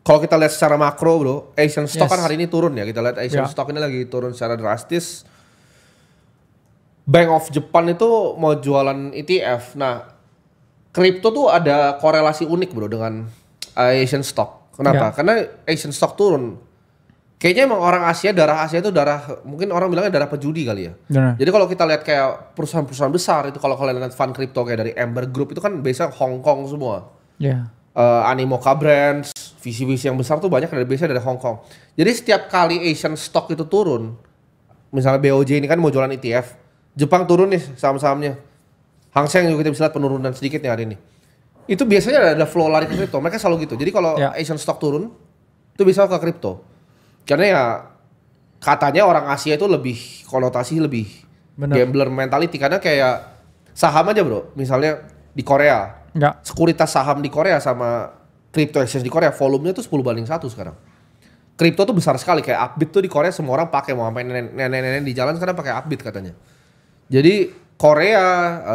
Kalau kita lihat secara makro bro, Asian stock Yes. kan hari ini turun ya. Kita lihat Asian Ya. stock ini lagi turun secara drastis. Bank of Japan itu mau jualan ETF. Nah, kripto tuh ada korelasi unik bro dengan Asian stock. Kenapa? Ya. Karena Asian stock turun. Kayaknya emang orang Asia, darah Asia itu darah, mungkin orang bilangnya darah pejudi kali ya. Benar. Jadi kalau kita lihat kayak perusahaan-perusahaan besar itu, kalau kalian lihat fund kripto kayak dari Amber Group itu kan biasanya Hong Kong semua. Ya. Animoca Brands, visi-visi yang besar tuh banyak biasanya dari Hong Kong. Jadi setiap kali Asian stock itu turun, misalnya BOJ ini kan mau jualan ETF, Jepang turun nih saham-sahamnya. Hang Seng juga kita bisa lihat penurunan sedikit nih hari ini. Itu biasanya ada flow lari ke kripto. Mereka selalu gitu. Jadi kalau Ya. Asian stock turun, itu bisa ke kripto. Karena ya katanya orang Asia itu lebih konotasi lebih Bener. gambler mentality. Karena kayak saham aja bro, misalnya di Korea, Enggak. sekuritas saham di Korea sama crypto exchange di Korea volumenya tuh 10:1 sekarang. Kripto tuh besar sekali, kayak Upbit tuh di Korea semua orang pakai, mau sampai nenek-nenek di jalan sekarang pakai Upbit katanya. Jadi Korea,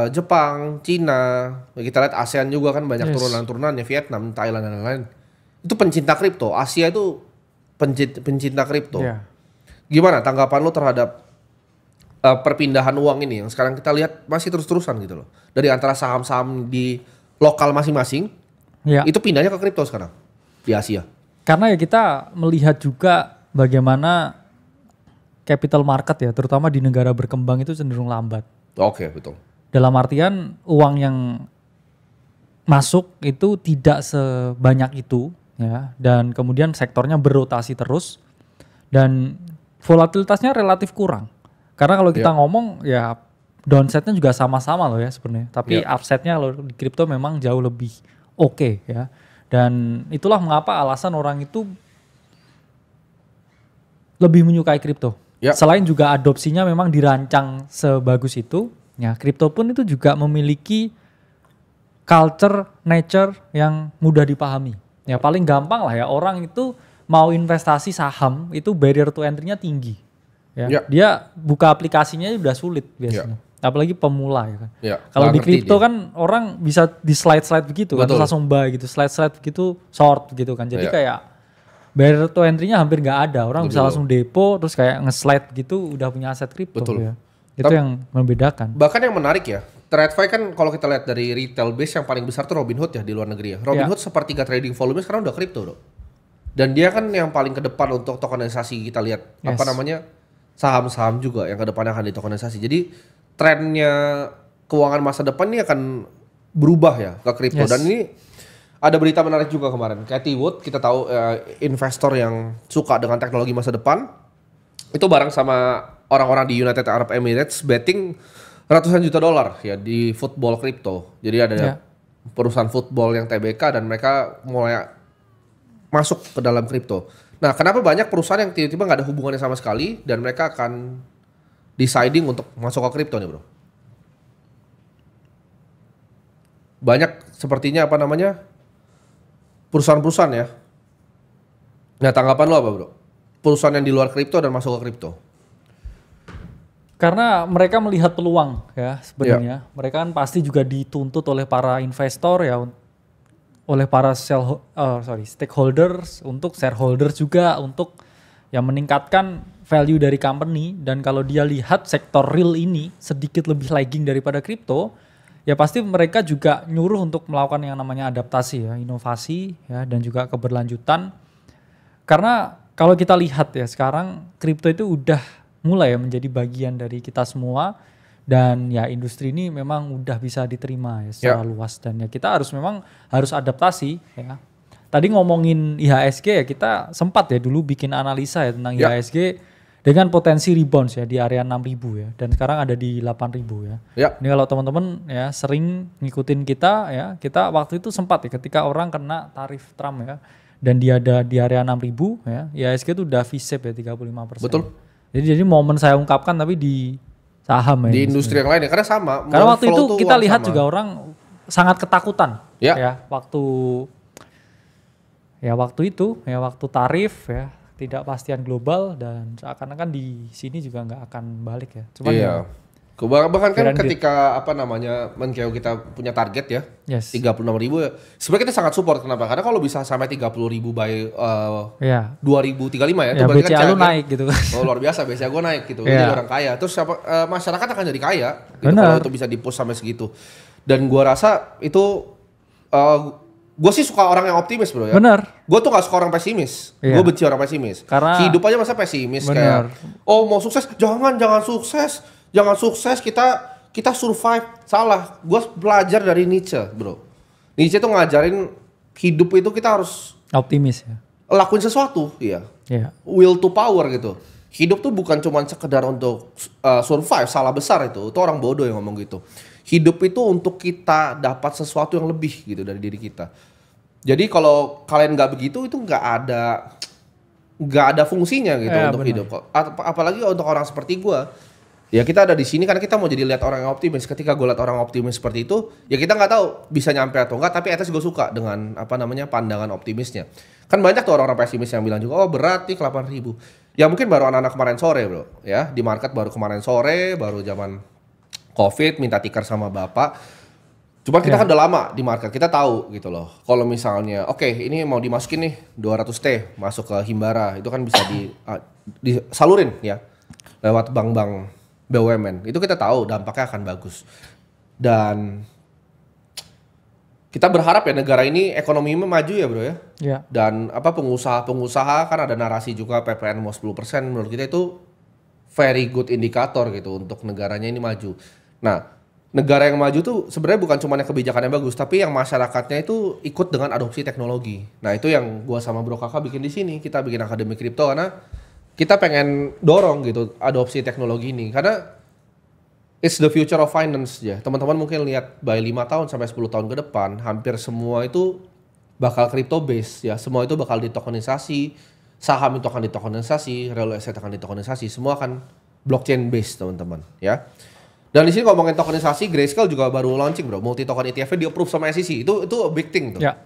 Jepang, Cina, kita lihat ASEAN juga kan banyak Yes. turunan-turunannya, Vietnam, Thailand dan lain-lain. Itu pencinta kripto, Asia itu pencinta kripto. Ya. Gimana tanggapan lo terhadap perpindahan uang ini yang sekarang kita lihat masih terus-terusan gitu loh. Dari antara saham-saham di lokal masing-masing, Ya. itu pindahnya ke kripto sekarang di Asia. Karena ya kita melihat juga bagaimana capital market ya, terutama di negara berkembang itu cenderung lambat. Oke, betul. Dalam artian uang yang masuk itu tidak sebanyak itu ya, dan kemudian sektornya berotasi terus dan volatilitasnya relatif kurang. Karena kalau kita ngomong ya downside-nya juga sama-sama loh ya sebenarnya, tapi upside-nya kalau di kripto memang jauh lebih oke ya. Dan itulah mengapa alasan orang itu lebih menyukai kripto. Ya. Selain juga adopsinya memang dirancang sebagus itu, ya kripto pun itu juga memiliki culture, nature yang mudah dipahami. Ya paling gampang lah ya, orang itu mau investasi saham itu barrier to entry-nya tinggi. Ya. Dia buka aplikasinya udah sulit biasanya. Apalagi pemula ya kan. Kalau di kripto kan orang bisa di slide-slide begitu kan, terus langsung buy gitu, slide-slide begitu, short gitu kan. Jadi kayak barrier to entry-nya hampir nggak ada. Orang bisa langsung depo terus kayak nge-slide gitu udah punya aset kripto ya. Itu yang membedakan. Bahkan yang menarik ya, TradFi kan kalau kita lihat dari retail base yang paling besar tuh Robinhood ya di luar negeri ya. Robinhood sepertiga trading volume sekarang udah kripto loh. Dan dia kan yang paling ke depan untuk tokenisasi, kita lihat apa namanya saham-saham juga yang ke depannya akan ditokenisasi. Jadi trennya keuangan masa depan ini akan berubah ya ke kripto. Dan ini ada berita menarik juga kemarin. Cathie Wood, kita tahu investor yang suka dengan teknologi masa depan, itu bareng sama orang-orang di United Arab Emirates betting ratusan juta dolar ya di football kripto. Jadi ada perusahaan football yang TBK dan mereka mulai masuk ke dalam kripto. Nah, kenapa banyak perusahaan yang tiba-tiba nggak ada hubungannya sama sekali dan mereka akan deciding untuk masuk ke kripto nih bro? Banyak sepertinya apa namanya perusahaan-perusahaan ya. Nah, tanggapan lo apa bro? Perusahaan yang di luar kripto dan masuk ke kripto? Karena mereka melihat peluang ya sebenarnya. Mereka kan pasti juga dituntut oleh para investor ya, oleh para stakeholders, untuk shareholders juga, untuk yang meningkatkan value dari company. Dan kalau dia lihat sektor real ini sedikit lebih lagging daripada kripto, ya pasti mereka juga nyuruh untuk melakukan yang namanya adaptasi ya, inovasi ya, dan juga keberlanjutan. Karena kalau kita lihat ya sekarang kripto itu udah mulai ya menjadi bagian dari kita semua, dan ya industri ini memang udah bisa diterima ya secara luas, dan ya kita memang harus adaptasi ya. Tadi ngomongin IHSG ya, kita sempat ya dulu bikin analisa ya tentang IHSG dengan potensi rebound ya di area 6.000 ya, dan sekarang ada di 8.000 ya. Ini kalau teman-teman ya sering ngikutin kita ya, kita waktu itu sempat ya ketika orang kena tarif Trump ya, dan dia ada di area 6.000 ya, IHSG itu udah V-shape ya 35%. Betul. Jadi momen saya ungkapkan tapi di saham ya. Di industri yang lain ya, karena sama. Karena waktu itu kita lihat juga orang sangat ketakutan ya waktu itu ya, waktu tarif ya, tidak pastian global, dan seakan-akan di sini juga nggak akan balik ya. Cuman ya Bahkan kan Guaranteed. ketika apa namanya Menkeu kita punya target ya, Yes. 36.000 ya. Sebenarnya kita sangat support, kenapa? Karena kalau bisa sampai 30.000 by Ya. 2035 ya, itu Ya berarti BCA lu kan naik gitu kan. Oh luar biasa, BCA gue naik gitu, Iya. jadi orang kaya. Terus masyarakat akan jadi kaya gitu, Benar. kalau itu bisa di-push sampai segitu. Dan gua rasa itu, gue sih suka orang yang optimis bro ya. Benar. Gue tuh gak suka orang pesimis. Iya. Gue benci orang pesimis. Karena- hidup aja masa pesimis Benar. kayak, oh mau sukses, jangan sukses, kita survive. Salah. Gue belajar dari Nietzsche bro. Nietzsche tuh ngajarin hidup itu kita harus Optimis ya. lakuin sesuatu, iya. Iya. Will to power gitu. Hidup tuh bukan cuma sekedar untuk survive, salah besar itu. Itu orang bodoh yang ngomong gitu. Hidup itu untuk kita dapat sesuatu yang lebih gitu dari diri kita. Jadi kalau kalian nggak begitu, itu nggak ada fungsinya gitu Ya, untuk benar. hidup. Apalagi untuk orang seperti gua. Ya kita ada di sini karena kita mau jadi lihat orang yang optimis. Ketika gue lihat orang optimis seperti itu, ya kita nggak tahu bisa nyampe atau enggak. Tapi atas gue suka dengan apa namanya pandangan optimisnya. Kan banyak tuh orang-orang pesimis yang bilang juga, oh berat nih ke 8.000. Ya mungkin baru anak-anak kemarin sore bro, ya di market baru kemarin sore, baru zaman COVID minta tikar sama bapak. Cuman kita kan udah lama di market, kita tahu gitu loh. Kalau misalnya, oke ini mau dimasukin nih 200T masuk ke Himbara, itu kan bisa disalurin ya lewat bank-bank BUMN. Itu kita tahu dampaknya akan bagus. Dan kita berharap ya negara ini ekonominya maju ya bro ya. Ya. Dan apa pengusaha-pengusaha kan ada narasi juga PPN mau 10%, menurut kita itu very good indikator gitu untuk negaranya ini maju. Nah, negara yang maju tuh sebenarnya bukan cuma yang kebijakannya bagus, tapi yang masyarakatnya itu ikut dengan adopsi teknologi. Nah, itu yang gua sama Bro Kakak bikin di sini. Kita bikin Akademi Kripto karena kita pengen dorong gitu adopsi teknologi ini karena it's the future of finance ya. Teman-teman mungkin lihat by 5 tahun sampai 10 tahun ke depan hampir semua itu bakal crypto base ya. Semua itu bakal ditokenisasi, saham itu akan ditokenisasi, real estate akan ditokenisasi, semua akan blockchain base teman-teman ya. Dan di sini ngomongin tokenisasi, Grayscale juga baru launching bro, multi token ETF-nya di approve sama SEC. Itu a big thing tuh. Ya.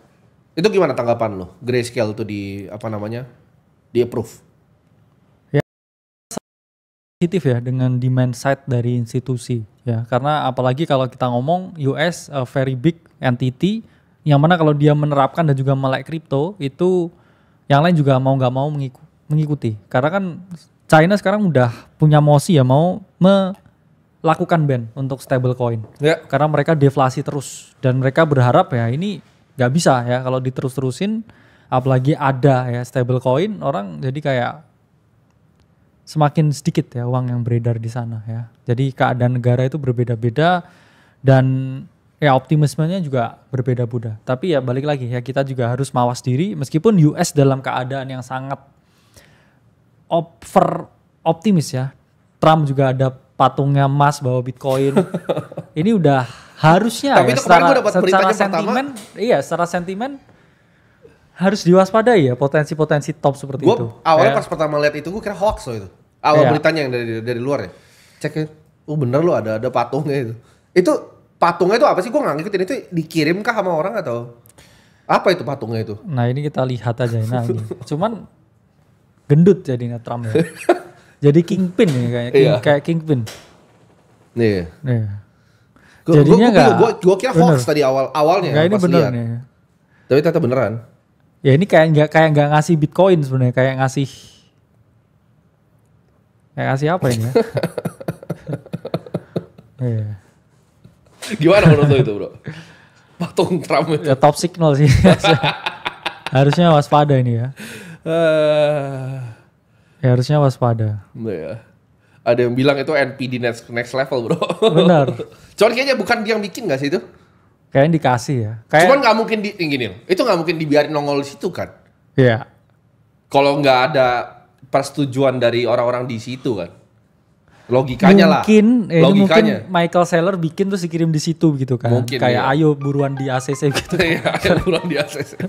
Itu gimana tanggapan lo? Grayscale tuh di apa namanya? Di approve. Positif ya dengan demand side dari institusi ya, karena apalagi kalau kita ngomong US a very big entity yang mana kalau dia menerapkan dan juga melek kripto itu yang lain juga mau nggak mau mengikuti, karena kan China sekarang udah punya mosi ya mau melakukan ban untuk stablecoin Ya. karena mereka deflasi terus dan mereka berharap ya ini nggak bisa ya kalau diterus-terusin, apalagi ada ya stablecoin, orang jadi kayak semakin sedikit ya uang yang beredar di sana ya. Jadi keadaan negara itu berbeda-beda dan ya optimismenya juga berbeda-beda. Tapi ya balik lagi ya kita juga harus mawas diri meskipun US dalam keadaan yang sangat optimis ya. Trump juga ada patungnya emas bawa Bitcoin. Ini udah harusnya Tapi ya itu kemarin gua dapat secara beritanya sentimen, iya secara sentimen harus diwaspadai ya potensi-potensi top seperti Gue itu. awalnya Ya. pas pertama lihat itu gue kira hoax loh itu. Awal Iya. beritanya yang dari luar ya. Cek, bener loh ada patungnya itu. Itu patungnya itu apa sih? Gue nggak ngikutin, itu dikirim kah sama orang atau apa itu patungnya itu? Nah ini kita lihat aja nah ini. Cuman gendut jadinya Trump ya. Jadi kingpin ya kayaknya, Iya. kayak kingpin. Nih. Iya. Jadinya Gue kira hoax tadi awalnya. Enggak, ini pas bener lihat. nih. Tapi ternyata beneran. Ya ini kayak nggak ngasih Bitcoin sebenarnya, kayak ngasih apa ini ya? Iya. Gimana menurut lo itu bro? Patung Trump itu. Ya top signal sih. Harusnya waspada ini ya. Ya harusnya waspada. Ya. Ada yang bilang itu NPD next level bro. Benar. Cuman kayaknya bukan dia yang bikin gak sih itu? Kayaknya dikasih ya. Kayak, Cuman nggak mungkin gini loh. Itu nggak mungkin dibiarin nongol di situ kan? Iya. Kalau nggak ada persetujuan dari orang-orang di situ kan? Logikanya mungkin, lah. Mungkin Michael Saylor bikin terus dikirim di situ gitu kan. Mungkin, kayak iya. Ayo buruan di ACC gitu. Iya, yang pulang di ACC.